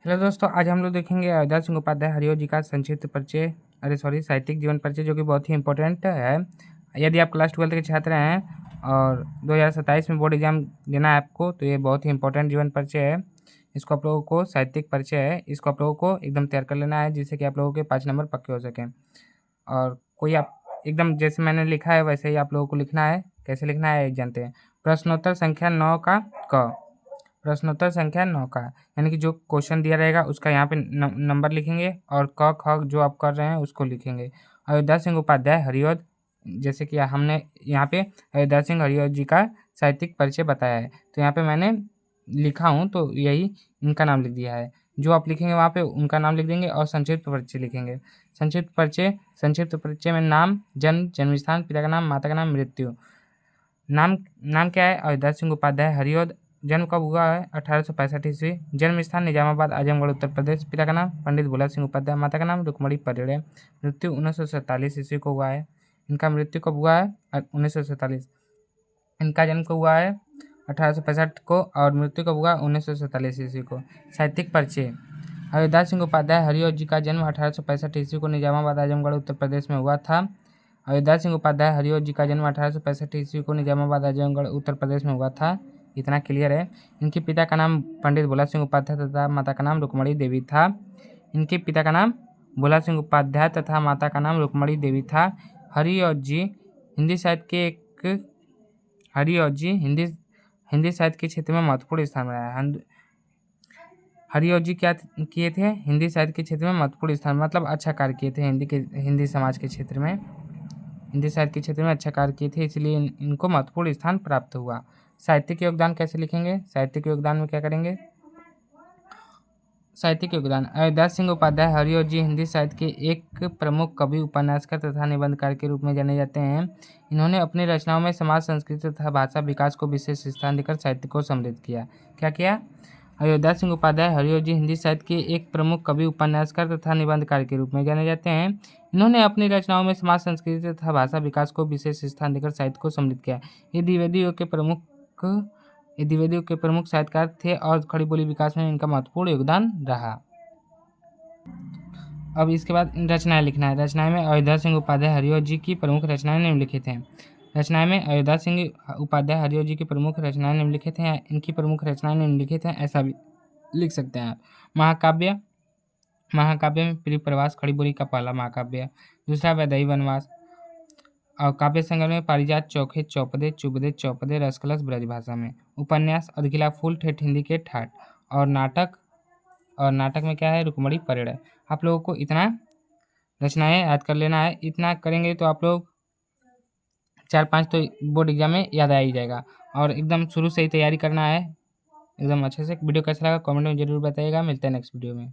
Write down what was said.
Hello दोस्तों, आज हम लोग देखेंगे अयोध्या सिंह उपाध्याय हरिओ जी का संक्षिप्त परिचय, साहित्यिक जीवन परिचय, जो कि बहुत ही इंपॉर्टेंट है। यदि आप क्लास 12 के छात्र हैं और 2027 में बोर्ड एग्जाम देना है आपको, तो ये बहुत ही इंपॉर्टेंट जीवन परिचय है। इसको आप लोगों को, साहित्यिक परिचय है, इसको आप लोगों को एकदम तैयार कर लेना है, जिससे कि आप लोगों के 5 नंबर पक्के हो सकें। और कोई आप एकदम जैसे मैंने लिखा है वैसे ही आप लोगों को लिखना है। कैसे लिखना है जानते हैं। प्रश्नोत्तर संख्या 9 का क, प्रश्नोत्तर संख्या 9 का, यानी कि जो क्वेश्चन दिया रहेगा उसका यहाँ पे नंबर लिखेंगे और क ख जो आप कर रहे हैं उसको लिखेंगे। अयोध्या सिंह उपाध्याय हरिऔध, जैसे कि हमने यहाँ पे अयोध्या सिंह हरिऔध जी का साहित्यिक परिचय बताया है, तो यहाँ पे मैंने लिखा हूँ तो यही इनका नाम लिख दिया है। जो आप लिखेंगे वहाँ पे उनका नाम लिख देंगे और संक्षिप्त परिचय लिखेंगे। संक्षिप्त परिचय में नाम, जन्म, जन्मस्थान, पिता का नाम, माता का नाम, मृत्यु। नाम क्या है? अयोध्या सिंह उपाध्याय हरिऔध। जन्म कब हुआ है? 1865 ईस्वी। जन्म स्थान निजामाबाद, आजमगढ़, उत्तर प्रदेश। पिता का नाम पंडित भोला सिंह उपाध्याय, माता का नाम रुक्मणी परिड़े। मृत्यु 1947 ईस्वी को हुआ है। इनका मृत्यु कब हुआ है? 1947। इनका जन्म कब हुआ है? 1865 को, और मृत्यु कब हुआ? 1947 ईस्वी को। साहित्यिक परिचय। अयोध्या सिंह उपाध्याय हरिऔध जी का जन्म 1865 ईस्वी को निजामाबाद, आजमगढ़, उत्तर प्रदेश में हुआ था। अयोध्या सिंह उपाध्याय हरिऔध जी का जन्म 1865 ईस्वी को निजामाबाद, आजमगढ़, उत्तर प्रदेश में हुआ था। इतना क्लियर है। इनके पिता का नाम पंडित भोला सिंह उपाध्याय तथा माता का नाम रुक्मणी देवी था। इनके पिता का नाम भोला सिंह उपाध्याय तथा माता का नाम रुक्मणी देवी था। हरिऔध जी हिंदी साहित्य के एक हरिऔध जी हिंदी साहित्य के क्षेत्र में महत्वपूर्ण स्थान बनाया। हरिऔध जी क्या किए थे? हिंदी साहित्य के क्षेत्र में महत्वपूर्ण स्थान, मतलब अच्छा कार्य किए थे हिंदी समाज के क्षेत्र में, हिंदी साहित्य के क्षेत्र में अच्छा कार्य किए थे, इसलिए इनको महत्वपूर्ण स्थान प्राप्त हुआ। साहित्यिक योगदान कैसे लिखेंगे? साहित्यिक योगदान में क्या करेंगे? साहित्यिक योगदान। अयोध्या सिंह उपाध्याय हरिऔध जी हिंदी साहित्य के एक प्रमुख कवि, उपन्यासकार तथा निबंधकार के रूप में जाने जाते हैं। इन्होंने अपनी रचनाओं में समाज, संस्कृति तथा भाषा विकास को विशेष स्थान देकर साहित्य को समृद्ध किया। क्या किया? अयोध्या सिंह उपाध्याय हरिऔध जी हिंदी साहित्य के एक प्रमुख कवि, उपन्यासकार तथा निबंधकार के रूप में जाने जाते हैं। इन्होंने अपनी रचनाओं में समाज, संस्कृति तथा भाषा विकास को विशेष स्थान देकर साहित्य को समृद्ध किया। ये द्विवेदियों के प्रमुख साहित्यकार थे और खड़ी बोली विकास में इनका महत्वपूर्ण योगदान रहा। अब इसके बाद रचनाएं लिखना है। रचनाएं में अयोध्या सिंह उपाध्याय हरिऔध जी की प्रमुख रचनाएं निम्नलिखित हैं। रचनाएं में अयोध्या सिंह उपाध्याय हरिऔध जी की प्रमुख रचनाएं निम्नलिखित हैं। इनकी प्रमुख रचनाएं निम्नलिखित हैं, ऐसा भी लिख सकते हैं आप। महाकाव्य में प्रिय प्रवास, खड़ी बोली का पहला महाकाव्य। दूसरा वैदेही वनवास। और काव्य संग्रह में पारिजात, चौखे, चौपदे, चुपदे, चौपदे, रसकलश ब्रजभाषा में। उपन्यास अधखिला फूल, ठेठ हिंदी के ठाठ। और नाटक में क्या है? रुक्मणी परिणय। आप लोगों को इतना रचनाएं याद कर लेना है। इतना करेंगे तो आप लोग 4-5 तो बोर्ड एग्जाम में याद आ ही जाएगा। और एकदम शुरू से ही तैयारी करना है एकदम अच्छे से। वीडियो कैसा लगा कमेंट में जरूर बताइएगा। मिलते हैं नेक्स्ट वीडियो में।